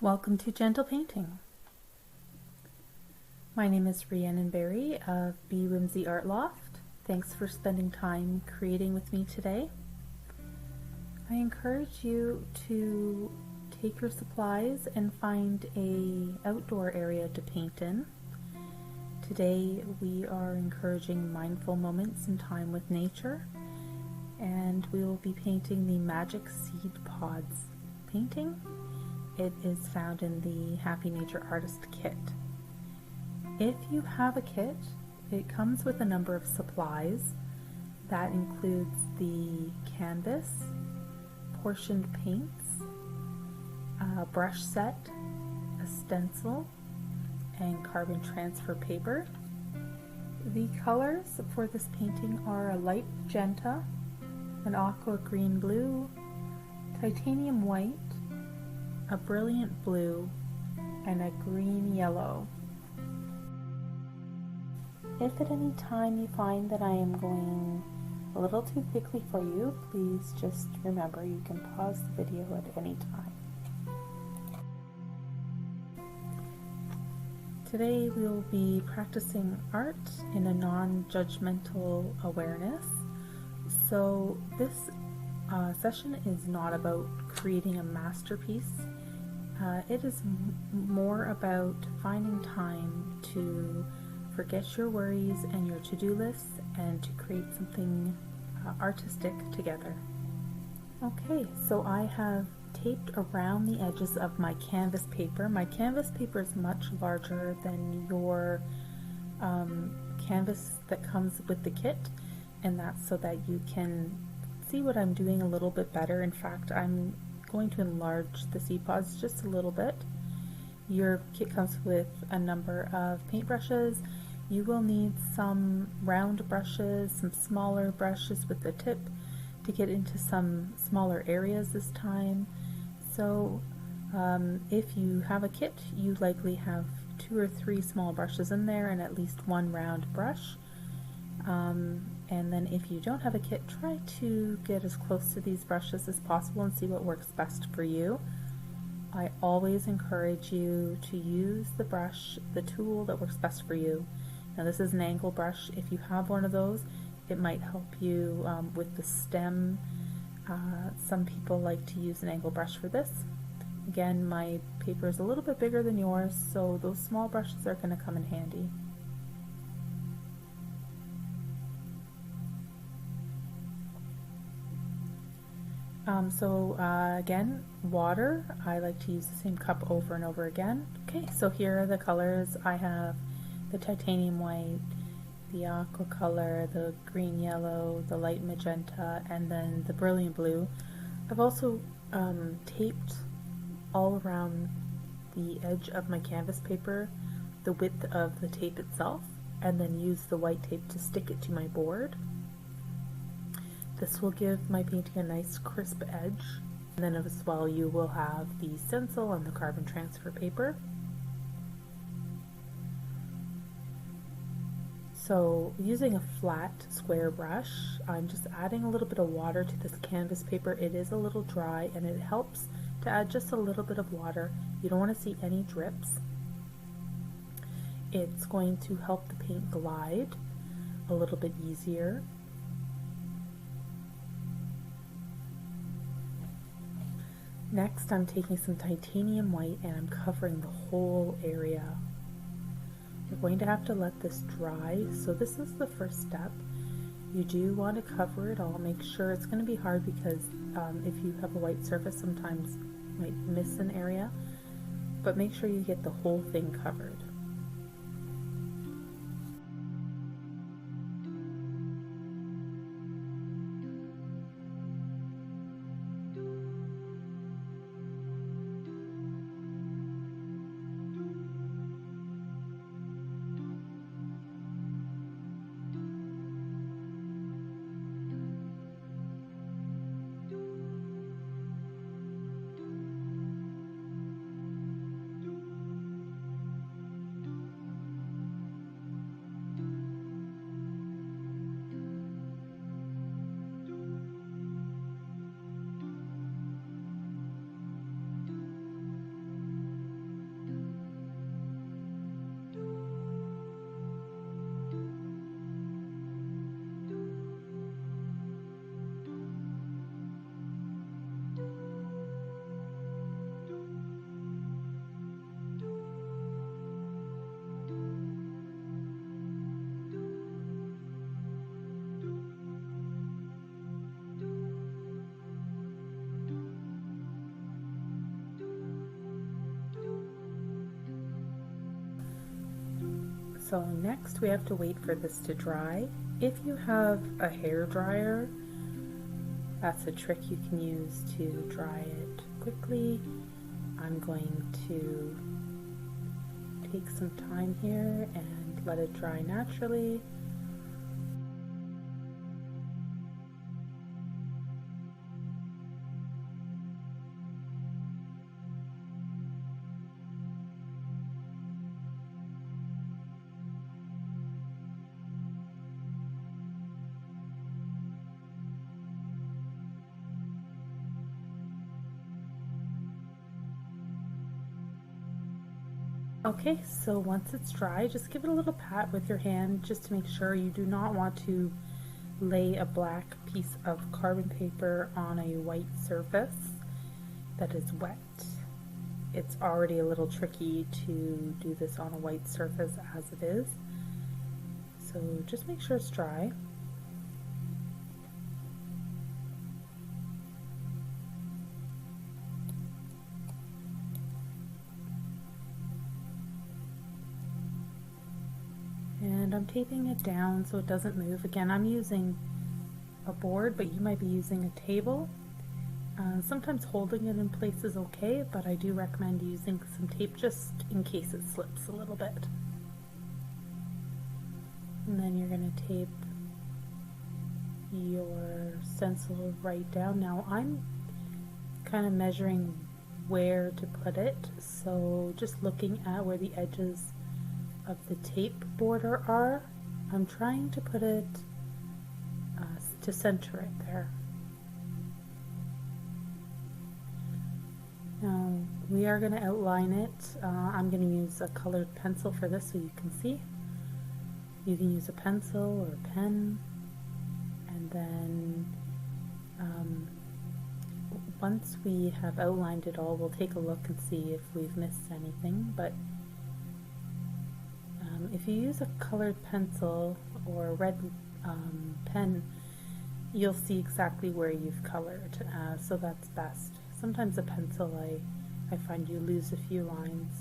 Welcome to Gentle Painting. My name is Rhiannon Berry of Be Whimsy Art Loft. Thanks for spending time creating with me today. I encourage you to take your supplies and find an outdoor area to paint in. Today we are encouraging mindful moments in time with nature, and we will be painting the Magic Seedpods painting. It is found in the Happy Nature Artist Kit. If you have a kit, it comes with a number of supplies. That includes the canvas, portioned paints, a brush set, a stencil, and carbon transfer paper. The colors for this painting are a light magenta, an aqua green blue, titanium white, a brilliant blue, and a green yellow. If at any time you find that I am going a little too quickly for you, please just remember you can pause the video at any time. Today we will be practicing art in a non-judgmental awareness. So this session is not about creating a masterpiece. It is more about finding time to forget your worries and your to-do lists and to create something artistic together. Okay, so I have taped around the edges of my canvas paper. My canvas paper is much larger than your canvas that comes with the kit, and that's so that you can see what I'm doing a little bit better. In fact, I'm going to enlarge the Seedpods just a little bit. Your kit comes with a number of paintbrushes. You will need some round brushes, some smaller brushes with the tip to get into some smaller areas this time. So if you have a kit, you likely have 2 or 3 small brushes in there and at least 1 round brush. And then if you don't have a kit, try to get as close to these brushes as possible and see what works best for you. I always encourage you to use the brush, the tool that works best for you. Now this is an angle brush. If you have one of those, it might help you with the stem. Some people like to use an angle brush for this. Again, my paper is a little bit bigger than yours, so those small brushes are going to come in handy. Again, water. I like to use the same cup over and over again. Okay, so here are the colors. I have the titanium white, the aqua color, the green yellow, the light magenta, and then the brilliant blue. I've also taped all around the edge of my canvas paper the width of the tape itself, and then used the white tape to stick it to my board. This will give my painting a nice crisp edge. And then as well, you will have the stencil and the carbon transfer paper. So using a flat square brush, I'm just adding a little bit of water to this canvas paper. It is a little dry and it helps to add just a little bit of water. You don't want to see any drips. It's going to help the paint glide a little bit easier. Next, I'm taking some titanium white and I'm covering the whole area. You're going to have to let this dry, so this is the first step. You do want to cover it all. Make sure it's going to be hard because if you have a white surface, sometimes you might miss an area, but make sure you get the whole thing covered. So next we have to wait for this to dry. If you have a hair dryer, that's a trick you can use to dry it quickly. I'm going to take some time here and let it dry naturally. Okay, so once it's dry, just give it a little pat with your hand just to make sure. You do not want to lay a black piece of carbon paper on a white surface that is wet. It's already a little tricky to do this on a white surface as it is. So just make sure it's dry. And I'm taping it down so it doesn't move. Again, I'm using a board, but you might be using a table. Sometimes holding it in place is okay, but I do recommend using some tape just in case it slips a little bit. And then you're going to tape your stencil right down. Now I'm kind of measuring where to put it, so just looking at where the edges of the tape border are, I'm trying to put it to center it there. Now we are going to outline it. I'm going to use a colored pencil for this so you can see. You can use a pencil or a pen, and then once we have outlined it all, we'll take a look and see if we've missed anything. But if you use a colored pencil or a red pen, you'll see exactly where you've colored, so that's best. Sometimes a pencil, I find you lose a few lines.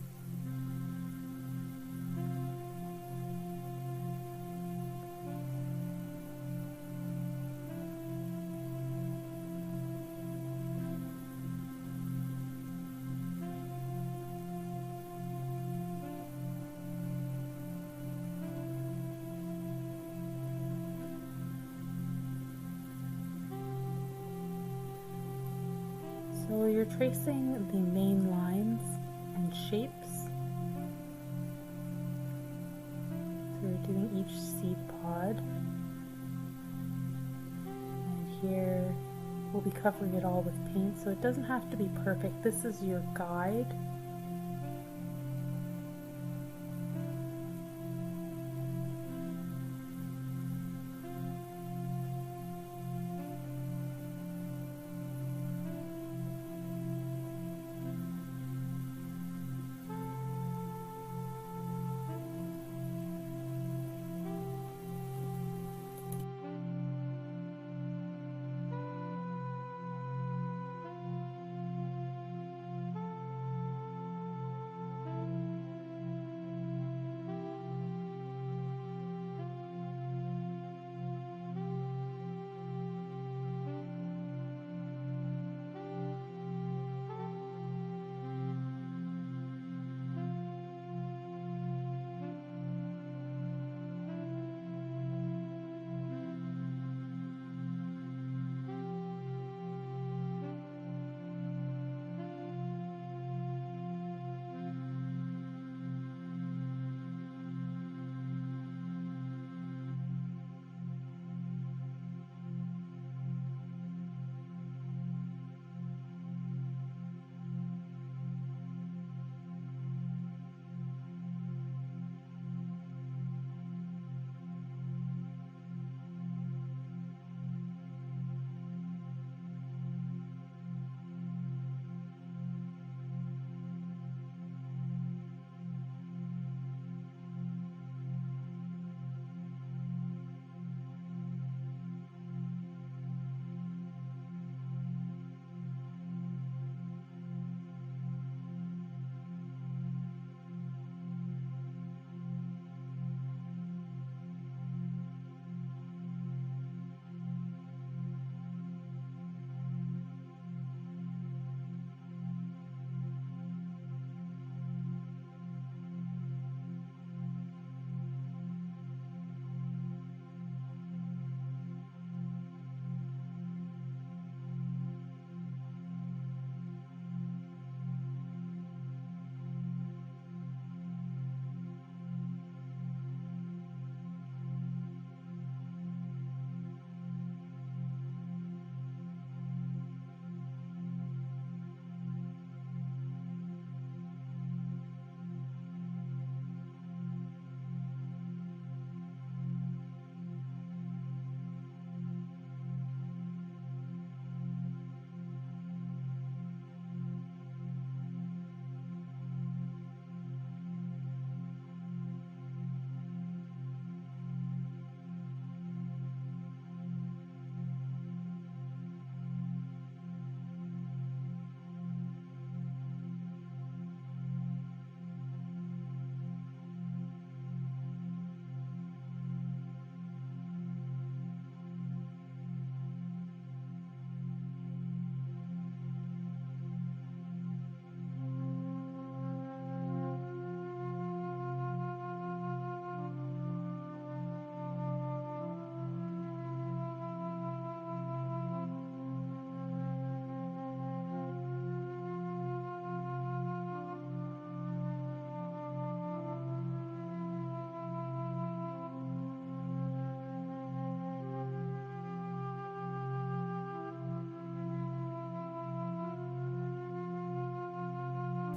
So you're tracing the main lines and shapes. So you're doing each seed pod. And here we'll be covering it all with paint, so it doesn't have to be perfect. This is your guide.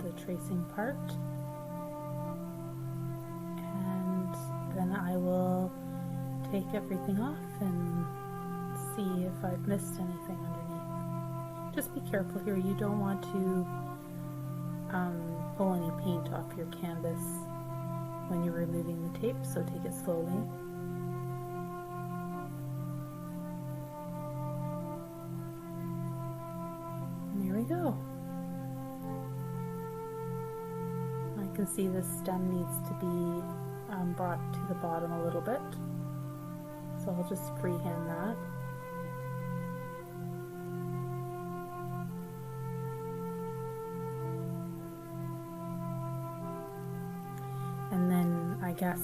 the tracing part, and then I will take everything off and see if I've missed anything underneath. Just be careful here, you don't want to pull any paint off your canvas when you're removing the tape, so take it slowly. And there we go. I can see the stem needs to be brought to the bottom a little bit, so I'll just freehand that. And then I guess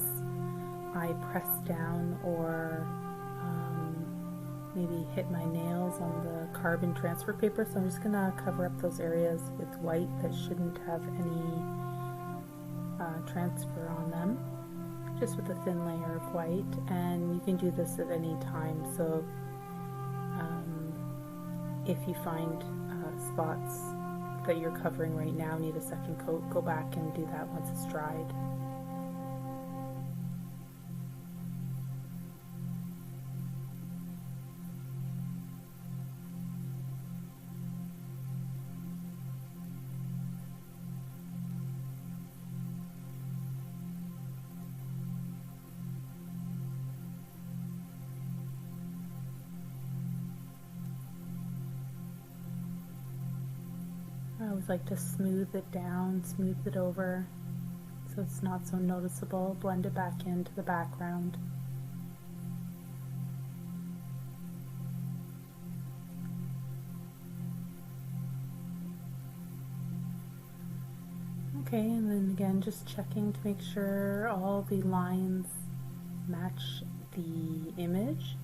I press down or maybe hit my nails on the carbon transfer paper, so I'm just gonna cover up those areas with white that shouldn't have any transfer on them, just with a thin layer of white. And you can do this at any time, so if you find spots that you're covering right now need a second coat, go back and do that once it's dried. I always like to smooth it down, smooth it over, so it's not so noticeable. Blend it back into the background. Okay, and then again, just checking to make sure all the lines match the image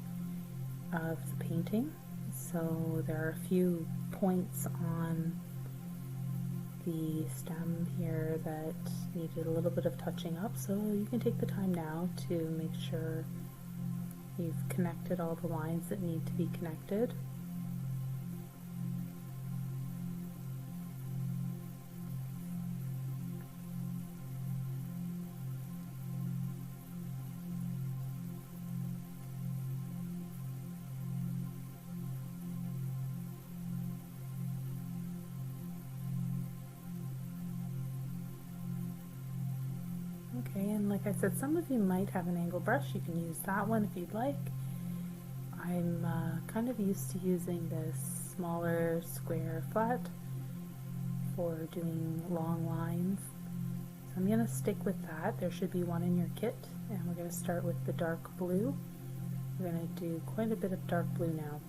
of the painting. So there are a few points on the stem here that needed a little bit of touching up, so you can take the time now to make sure you've connected all the lines that need to be connected. Okay, and like I said, some of you might have an angle brush. You can use that one if you'd like. I'm kind of used to using this smaller square flat for doing long lines. So I'm going to stick with that. There should be one in your kit, and we're going to start with the dark blue. We're going to do quite a bit of dark blue now.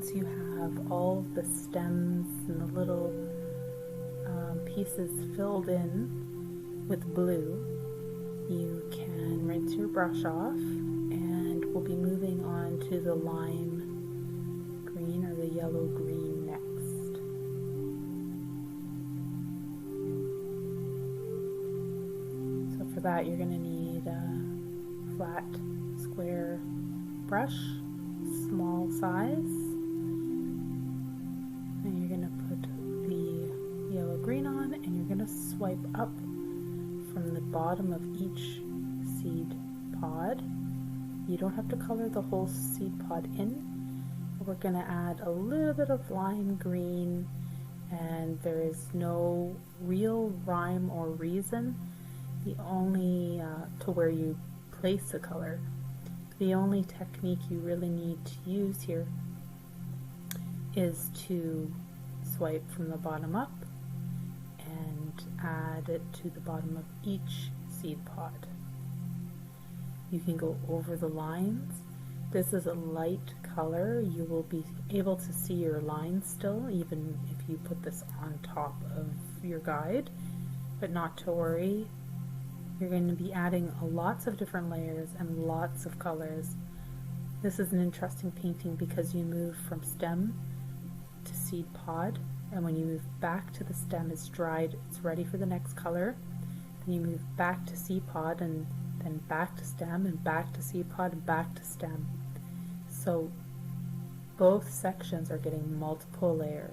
once you have all the stems and the little pieces filled in with blue, you can rinse your brush off, and we'll be moving on to the lime green or the yellow green next. So for that you're going to need a flat square brush, small size, and you're going to put the yellow green on, and you're going to swipe up from the bottom of each seed pod. You don't have to color the whole seed pod in. We're going to add a little bit of lime green, and there is no real rhyme or reason. The only to where you place the color. The only technique you really need to use here is to swipe from the bottom up and add it to the bottom of each seed pod. You can go over the lines. This is a light color. You will be able to see your lines still, even if you put this on top of your guide, but not to worry. You're going to be adding lots of different layers and lots of colors. This is an interesting painting because you move from stem to seed pod, and when you move back to the stem, it's dried, it's ready for the next color. Then you move back to seed pod, and then back to stem, and back to seed pod, and back to stem. So both sections are getting multiple layers.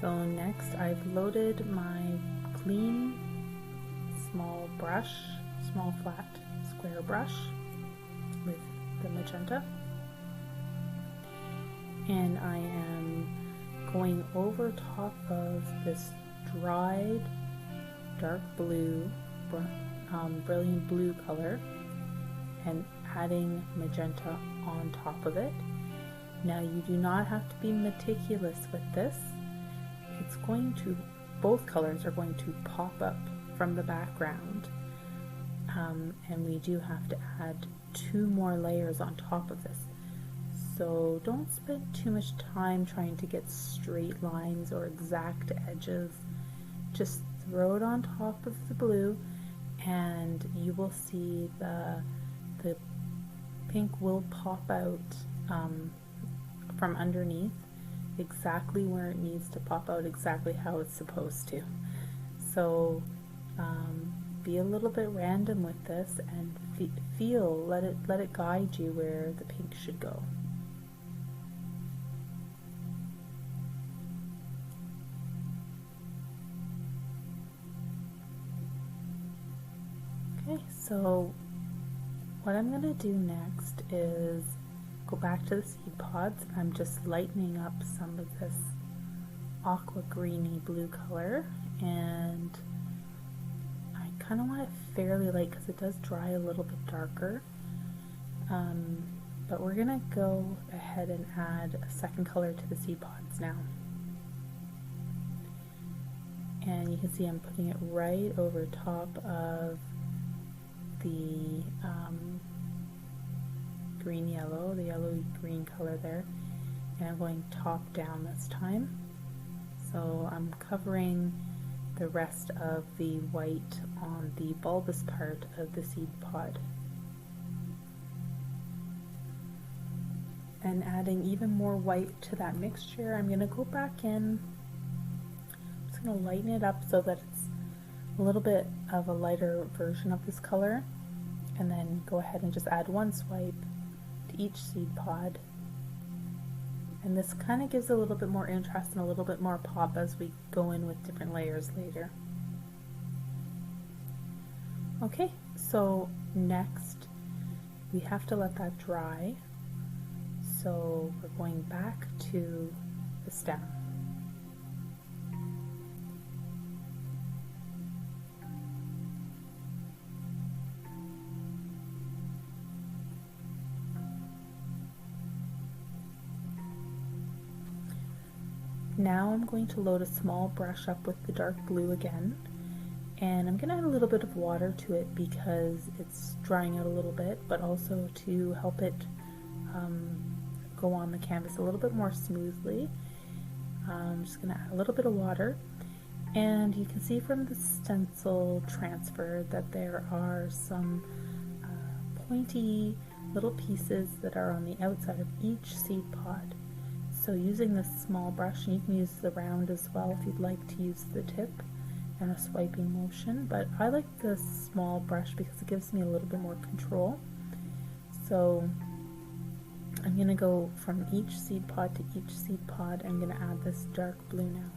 So next I've loaded my clean small brush, small flat square brush with the magenta, and I am going over top of this dried dark blue, brilliant blue color, and adding magenta on top of it. Now you do not have to be meticulous with this. It's going to, both colors are going to pop up from the background, and we do have to add 2 more layers on top of this. So don't spend too much time trying to get straight lines or exact edges. Just throw it on top of the blue and you will see the pink will pop out from underneath exactly where it needs to pop out, exactly how it's supposed to. So be a little bit random with this and feel, let it guide you where the pink should go. Okay, so what I'm going to do next is go back to the seed pods. I'm just lightening up some of this aqua greeny blue color, and I kind of want it fairly light because it does dry a little bit darker. But we're going to go ahead and add a second color to the seed pods now. And you can see I'm putting it right over top of the green yellow, the yellowy green color there, and I'm going top down this time. So I'm covering the rest of the white on the bulbous part of the seed pod, and adding even more white to that mixture. I'm going to go back in, I'm just going to lighten it up so that it's a little bit of a lighter version of this color, and then go ahead and just add one swipe to each seed pod. And this kind of gives a little bit more interest and a little bit more pop as we go in with different layers later. Okay, so next we have to let that dry. So we're going back to the stem. Now I'm going to load a small brush up with the dark blue again, and I'm going to add a little bit of water to it because it's drying out a little bit, but also to help it go on the canvas a little bit more smoothly. I'm just going to add a little bit of water, and you can see from the stencil transfer that there are some pointy little pieces that are on the outside of each seed pod. So using this small brush, and you can use the round as well if you'd like to use the tip and a swiping motion, but I like the small brush because it gives me a little bit more control. So I'm going to go from each seed pod to each seed pod. I'm going to add this dark blue now.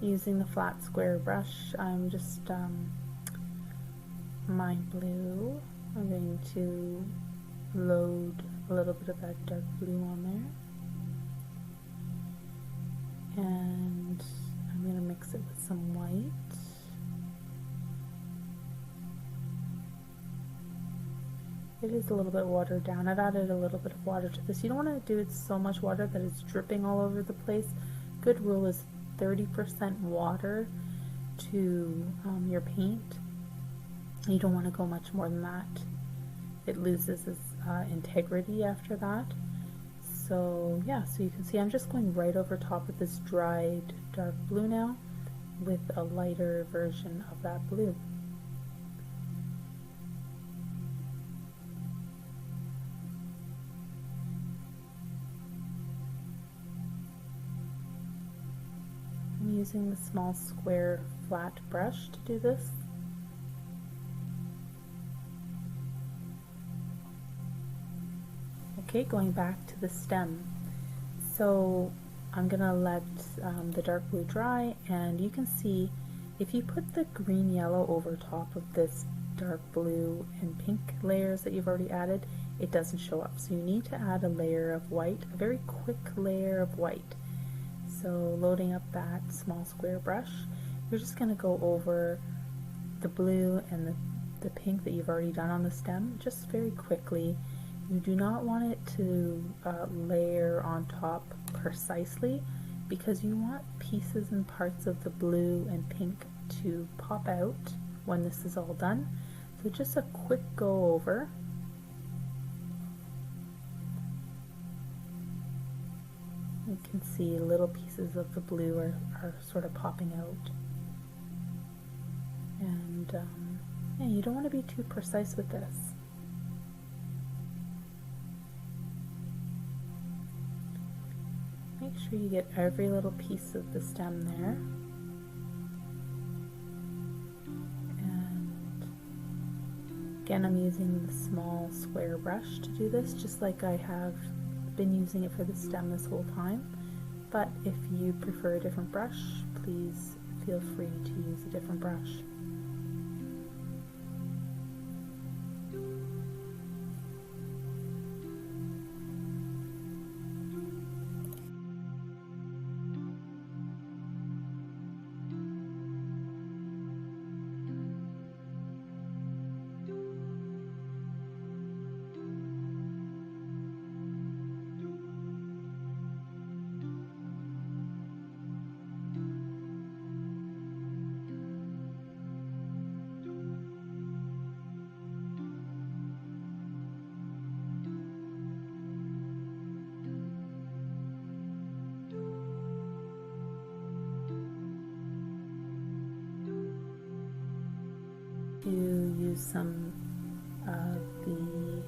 Using the flat square brush, I'm just my blue. I'm going to load a little bit of that dark blue on there, and I'm going to mix it with some white. It is a little bit watered down. I've added a little bit of water to this. You don't want to do it so much water that it's dripping all over the place. Good rule is 30% water to your paint. You don't want to go much more than that. It loses its integrity after that. So yeah, so you can see I'm just going right over top of this dried dark blue now with a lighter version of that blue. I'm using the small square flat brush to do this. Okay, going back to the stem. So I'm gonna let the dark blue dry, and you can see if you put the green yellow over top of this dark blue and pink layers that you've already added, it doesn't show up. So you need to add a layer of white, a very quick layer of white. So loading up that small square brush, you're just gonna go over the blue and the pink that you've already done on the stem, just very quickly. You do not want it to layer on top precisely, because you want pieces and parts of the blue and pink to pop out when this is all done. So just a quick go over. You can see little pieces of the blue are sort of popping out. And yeah, you don't want to be too precise with this. Make sure you get every little piece of the stem there. And again, I'm using the small square brush to do this, just like I have been using it for the stem this whole time. But if you prefer a different brush, please feel free to use a different brush. To use some of the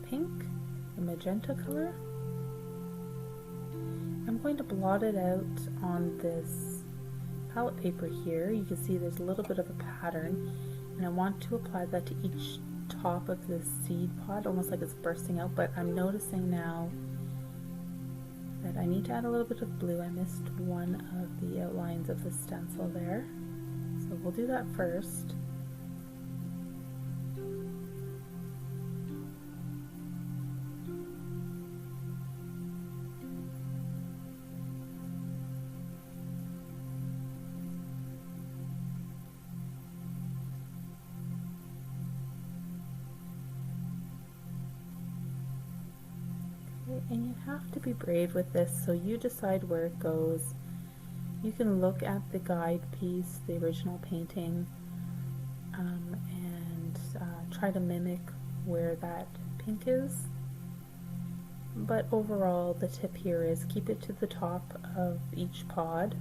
pink, the magenta color. I'm going to blot it out on this palette paper here. You can see there's a little bit of a pattern, and I want to apply that to each top of this seed pod, almost like it's bursting out, but I'm noticing now that I need to add a little bit of blue. I missed one of the outlines of the stencil there. So we'll do that first. Okay, and you have to be brave with this, so you decide where it goes. You can look at the guide piece, the original painting, and try to mimic where that pink is. But overall, the tip here is keep it to the top of each pod.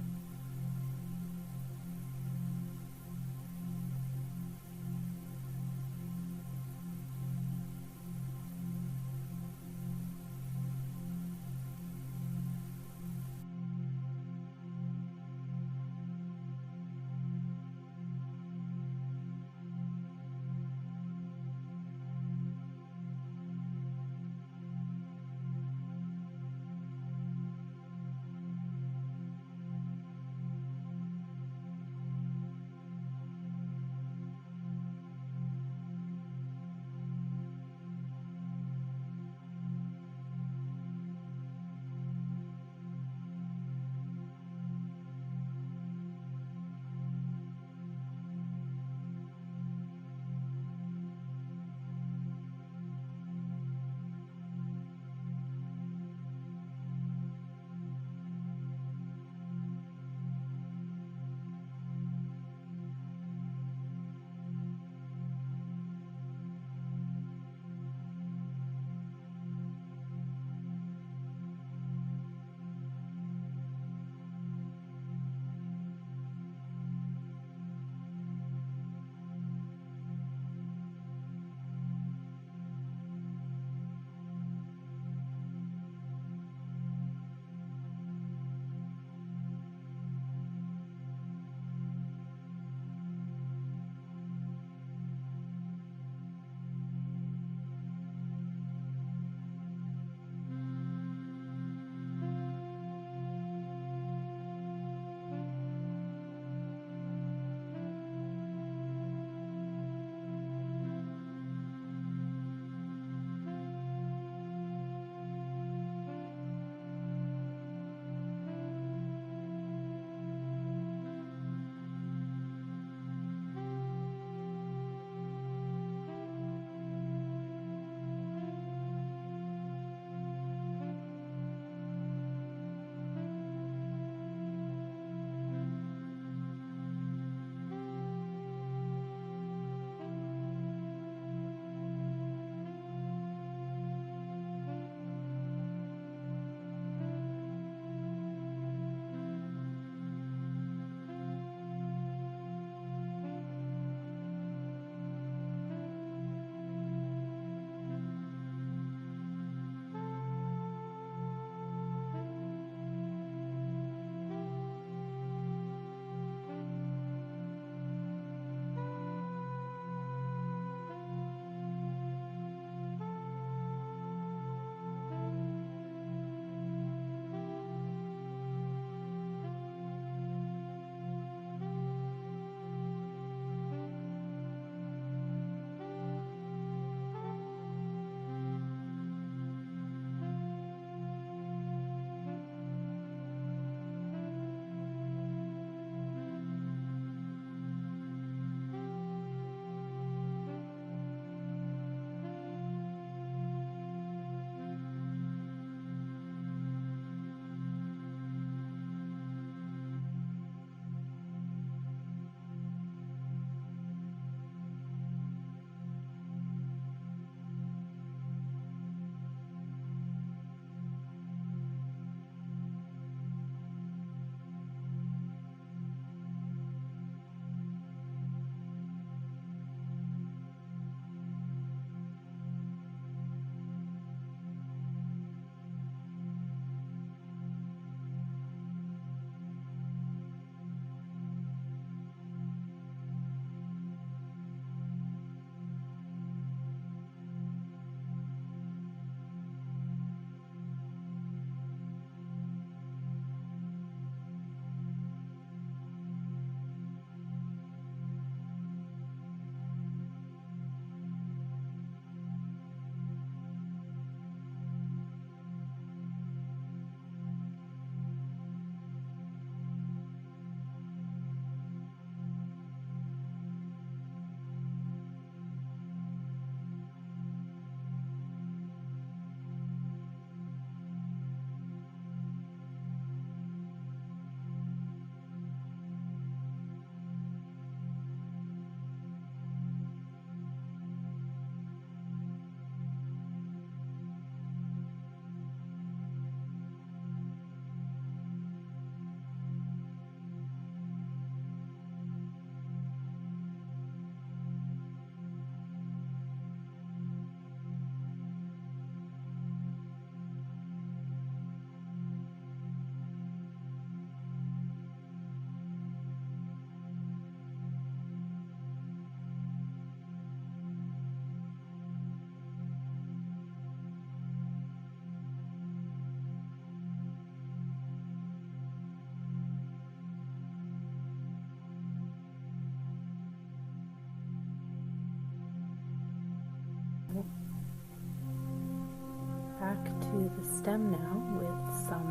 Back to the stem now with some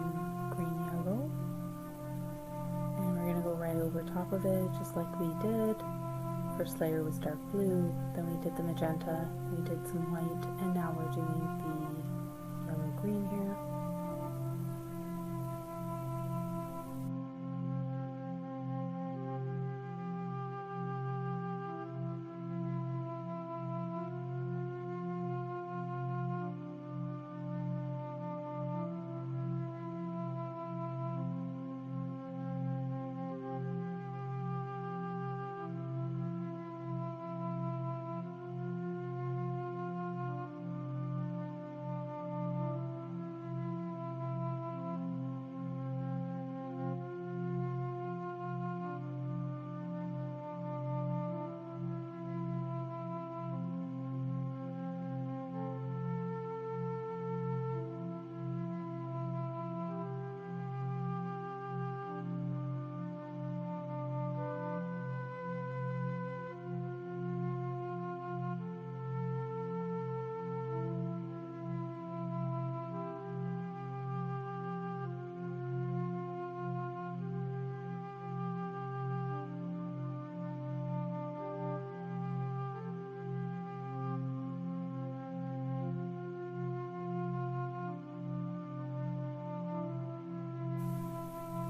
green yellow, and we're going to go right over top of it just like we did. First layer was dark blue, then we did the magenta, we did some white, and now we're doing the yellow green here.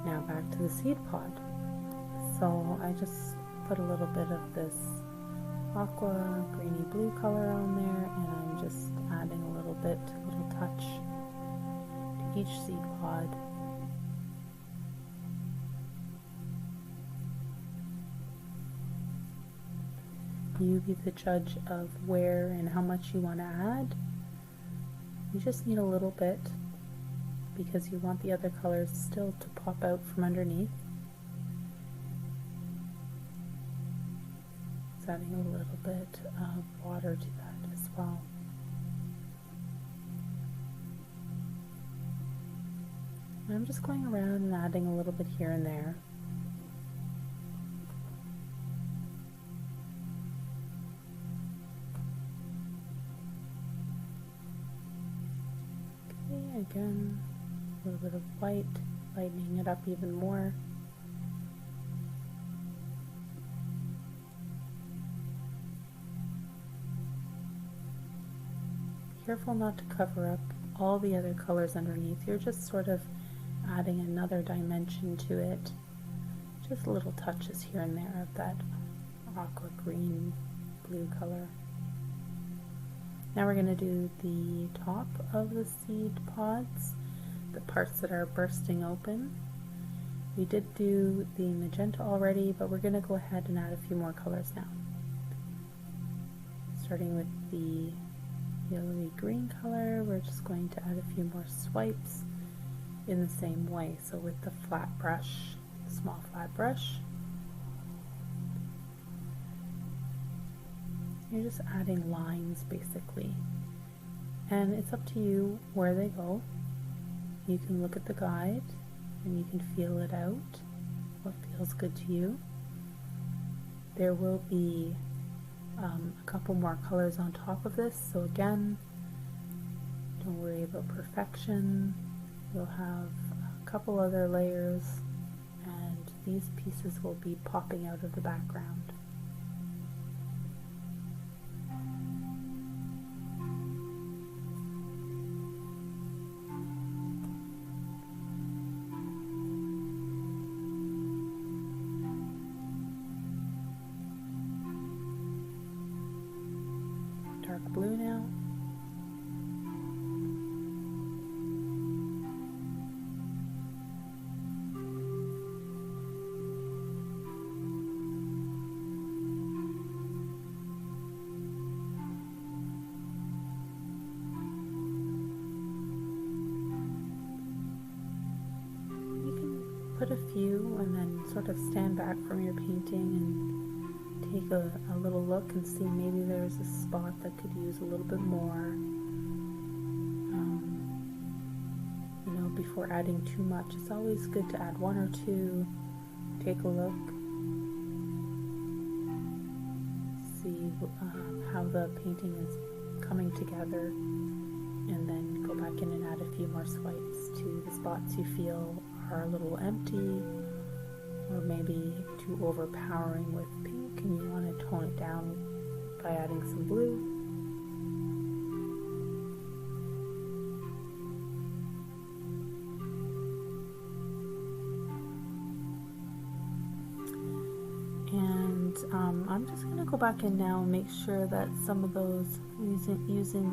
Now back to the seed pod. So I just put a little bit of this aqua greeny blue color on there, and I'm just adding a little touch to each seed pod. You be the judge of where and how much you want to add. You just need a little bit, because you want the other colors still to pop out from underneath. It's adding a little bit of water to that as well. And I'm just going around and adding a little bit here and there. Okay, again, a little bit of white, lightening it up even more. Be careful not to cover up all the other colors underneath. You're just sort of adding another dimension to it. Just little touches here and there of that aqua green blue color. Now we're going to do the top of the seed pods, the parts that are bursting open. We did do the magenta already, but we're going to go ahead and add a few more colors now. Starting with the yellowy green color, we're just going to add a few more swipes in the same way. So with the flat brush, small flat brush, you're just adding lines basically, and it's up to you where they go. You can look at the guide and you can feel it out, what feels good to you. There will be a couple more colors on top of this, so again, don't worry about perfection. You'll have a couple other layers, and these pieces will be popping out of the background. Dark blue now. Put a few and then sort of stand back from your painting and take a little look and see maybe there's a spot that could use a little bit more, you know, before adding too much. It's always good to add one or two, take a look, see how the painting is coming together, and then go back in and add a few more swipes to the spots you feel are a little empty or maybe too overpowering with pink and you want to tone it down by adding some blue. And I'm just going to go back in now and make sure that some of those, using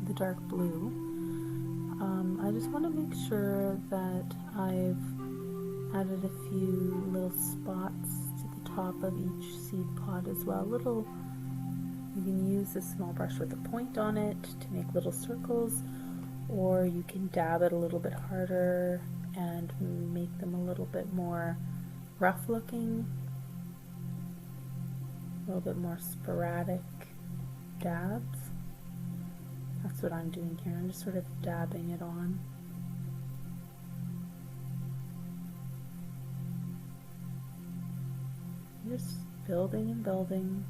the dark blue, I just want to make sure that I've added a few little spots to the top of each seed pod as well. You can use a small brush with a point on it to make little circles, or you can dab it a little bit harder and make them a little bit more rough looking, a little bit more sporadic dabs. That's what I'm doing here. I'm just sort of dabbing it on. Just building and building.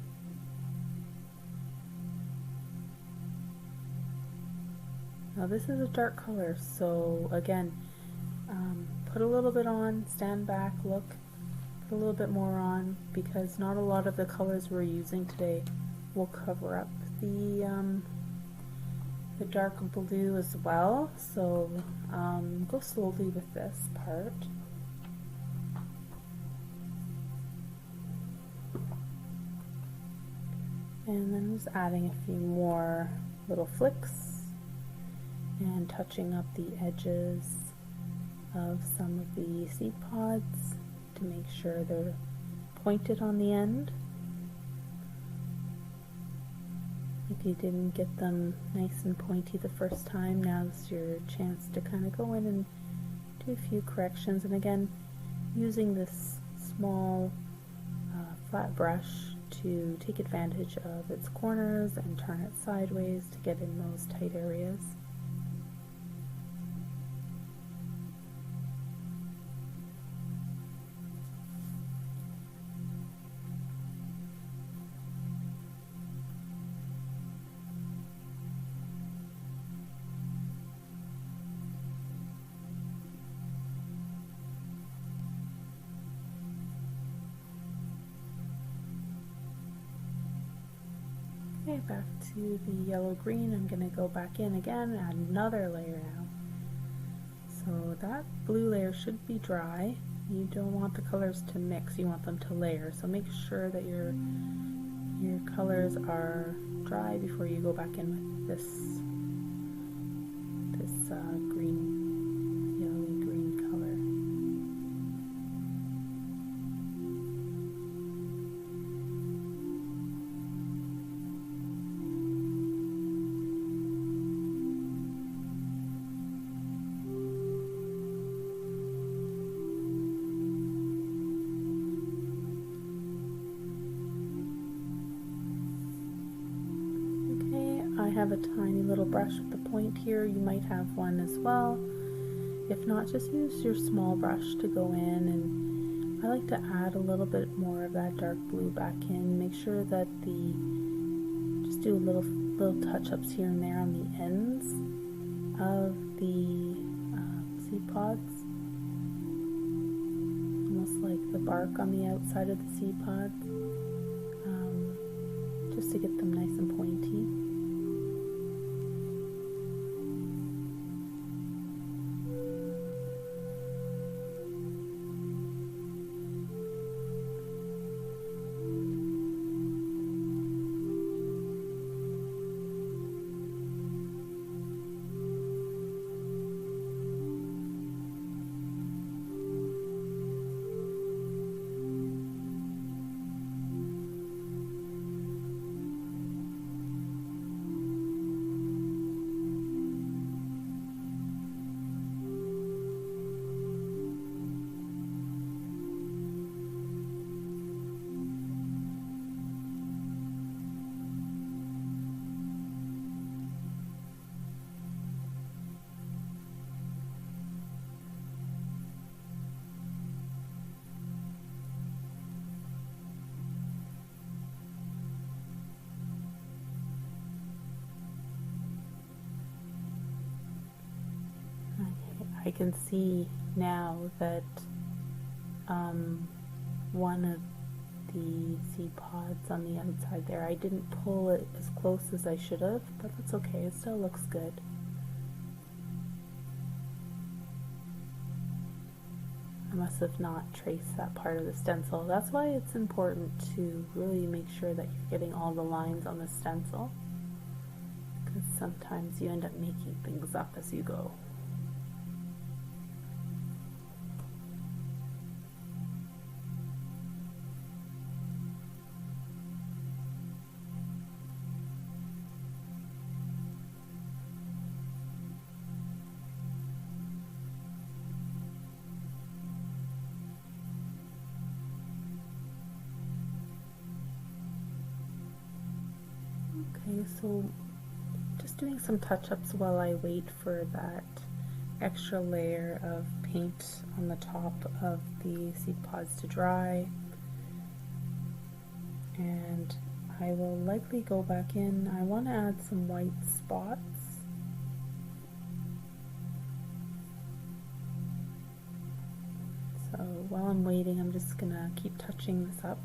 Now this is a dark color, so again, put a little bit on, stand back, look, put a little bit more on, because not a lot of the colors we're using today will cover up the dark blue as well, so go slowly with this part. And then just adding a few more little flicks and touching up the edges of some of the seed pods to make sure they're pointed on the end. If you didn't get them nice and pointy the first time, now's your chance to kind of go in and do a few corrections. And again, using this small flat brush to take advantage of its corners and turn it sideways to get in those tight areas. Okay, back to the yellow-green. I'm going to go back in again, add another layer now. So that blue layer should be dry. You don't want the colors to mix, you want them to layer. So make sure that your colors are dry before you go back in with this yellowy-green color. I have a tiny little brush with the point here. You might have one as well. If not, just use your small brush to go in, and I like to add a little bit more of that dark blue back in. Make sure that just do little touch-ups here and there on the ends of the seed pods, almost like the bark on the outside of the seed pods, just to get them nice and pointy. I can see now that one of the seed pods on the outside there, I didn't pull it as close as I should have, but that's okay, it still looks good. I must have not traced that part of the stencil. That's why it's important to really make sure that you're getting all the lines on the stencil, because sometimes you end up making things up as you go. Okay, so just doing some touch-ups while I wait for that extra layer of paint on the top of the seed pods to dry. And I will likely go back in. I want to add some white spots. So while I'm waiting, I'm just gonna keep touching this up.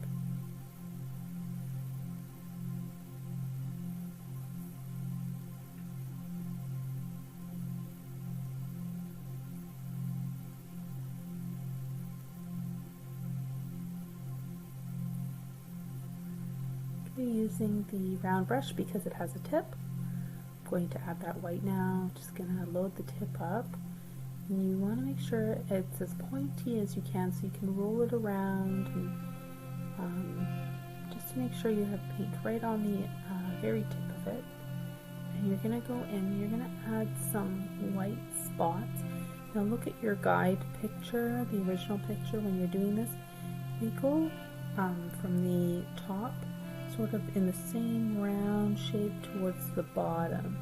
Using the round brush because it has a tip. I'm going to add that white now. Just gonna load the tip up, and you want to make sure it's as pointy as you can so you can roll it around, and just to make sure you have paint right on the very tip of it. And you're gonna go in, you're gonna add some white spots. Now look at your guide picture, the original picture when you're doing this. You go from the top sort of in the same round shape towards the bottom,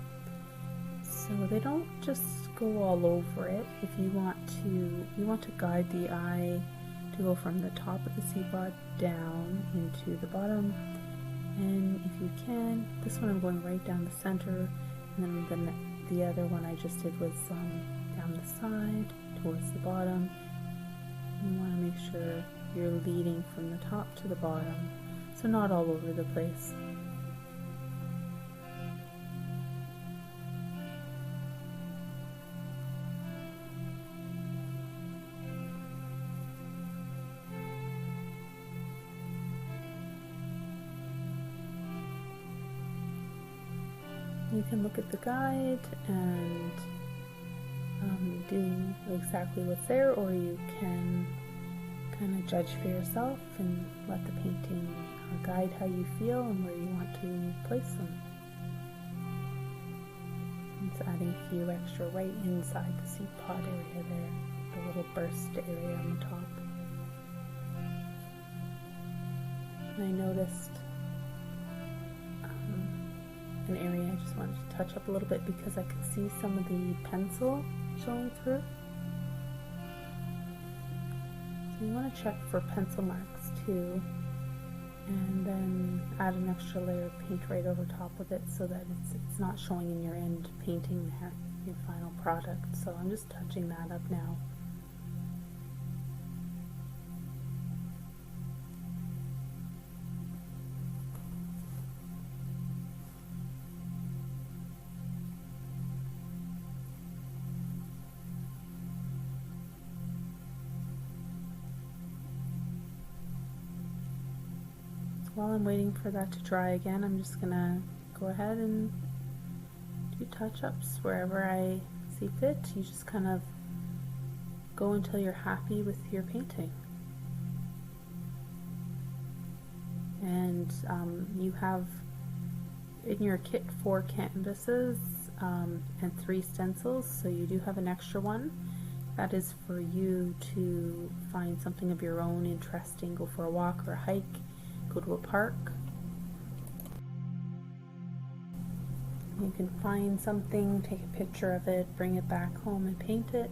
so they don't just go all over it. If you want to guide the eye to go from the top of the seed pod down into the bottom, and if you can, this one I'm going right down the center, and then the other one I just did was down the side towards the bottom. You want to make sure you're leading from the top to the bottom, so not all over the place. You can look at the guide and do exactly what's there, or you can kind of judge for yourself and let the painting guide how you feel and where you want to place them. It's adding a few extra right inside the seed pod area there, the little burst area on the top. And I noticed an area I just wanted to touch up a little bit because I could see some of the pencil showing through. So you want to check for pencil marks too, and then add an extra layer of paint right over top of it so that it's not showing in your end painting there, your final product. So I'm just touching that up now. While I'm waiting for that to dry again, I'm just gonna go ahead and do touch-ups wherever I see fit. You just kind of go until you're happy with your painting. And you have in your kit 4 canvases and 3 stencils, so you do have an extra one. That is for you to find something of your own interesting, go for a walk or a hike, go to a park. You can find something, take a picture of it, bring it back home and paint it,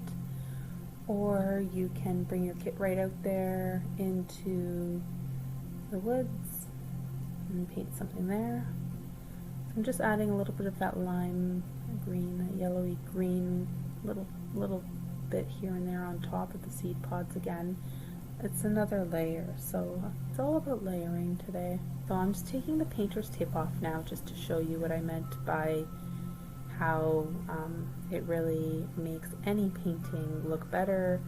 or you can bring your kit right out there into the woods and paint something there. So I'm just adding a little bit of that lime green, that yellowy green, little bit here and there on top of the seed pods again. It's another layer, so it's all about layering today. So I'm just taking the painter's tape off now just to show you what I meant by how it really makes any painting look better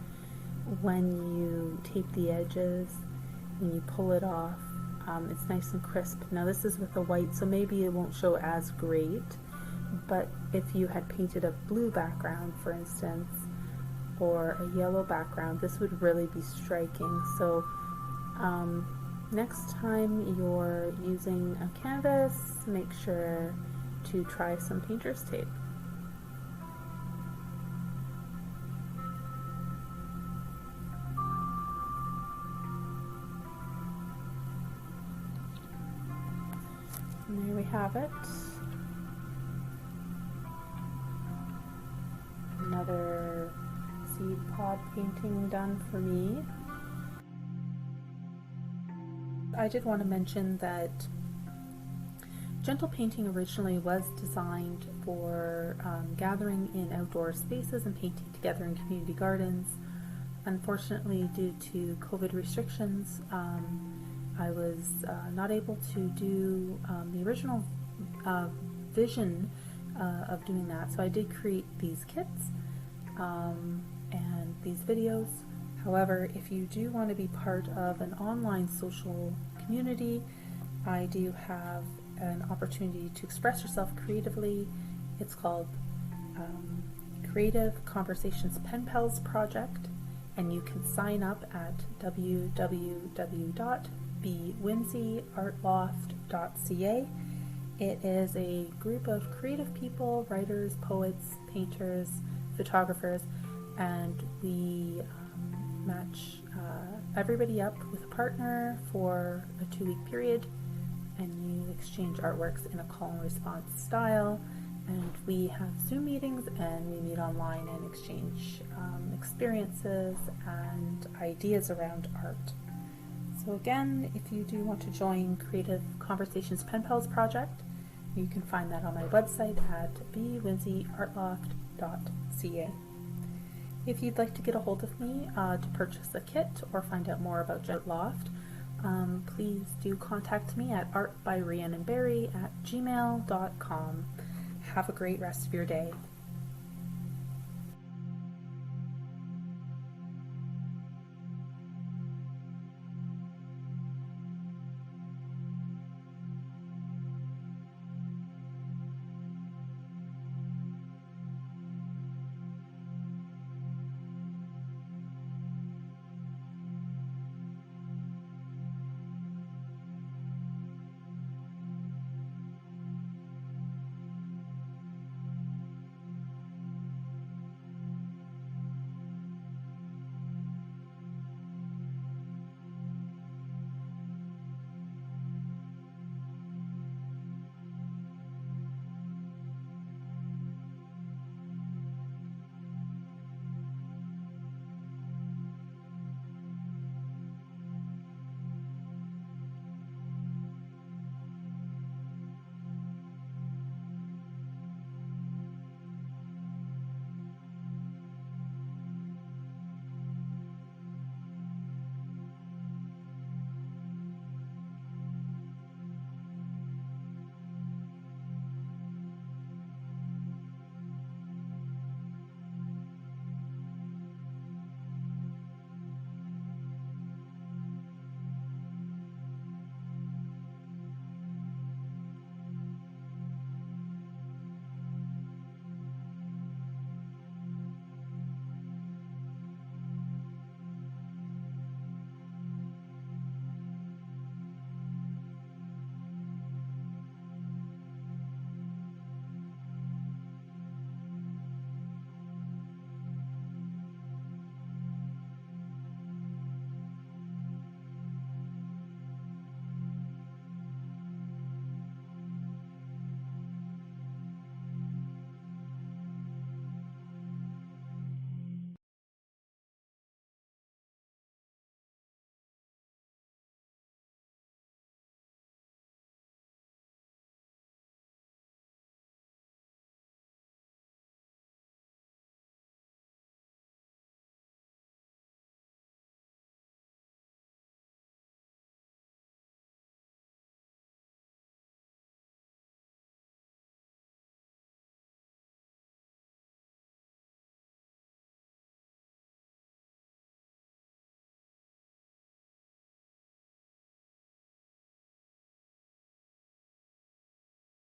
when you tape the edges. When you pull it off, it's nice and crisp. Now this is with a white, so maybe it won't show as great, but if you had painted a blue background, for instance, or a yellow background, this would really be striking. So next time you're using a canvas, make sure to try some painter's tape. And there we have it. Another seed pod painting done for me. I did want to mention that gentle painting originally was designed for gathering in outdoor spaces and painting together in community gardens. Unfortunately, due to COVID restrictions, I was not able to do the original vision of doing that, so I did create these kits and these videos. However, if you do want to be part of an online social community, I do have an opportunity to express yourself creatively. It's called Creative Conversations Pen Pals Project, and you can sign up at www.bewhimsyartloft.ca. It is a group of creative people, writers, poets, painters, photographers, and we match everybody up with a partner for a 2-week period, and you exchange artworks in a call and response style, and we have Zoom meetings and we meet online and exchange experiences and ideas around art. So again, if you do want to join Creative Conversations Pen Pals Project, you can find that on my website at bewhimsyartloft.ca. If you'd like to get a hold of me to purchase a kit or find out more about Art Loft, please do contact me at artbyrhiannonberry@gmail.com. Have a great rest of your day.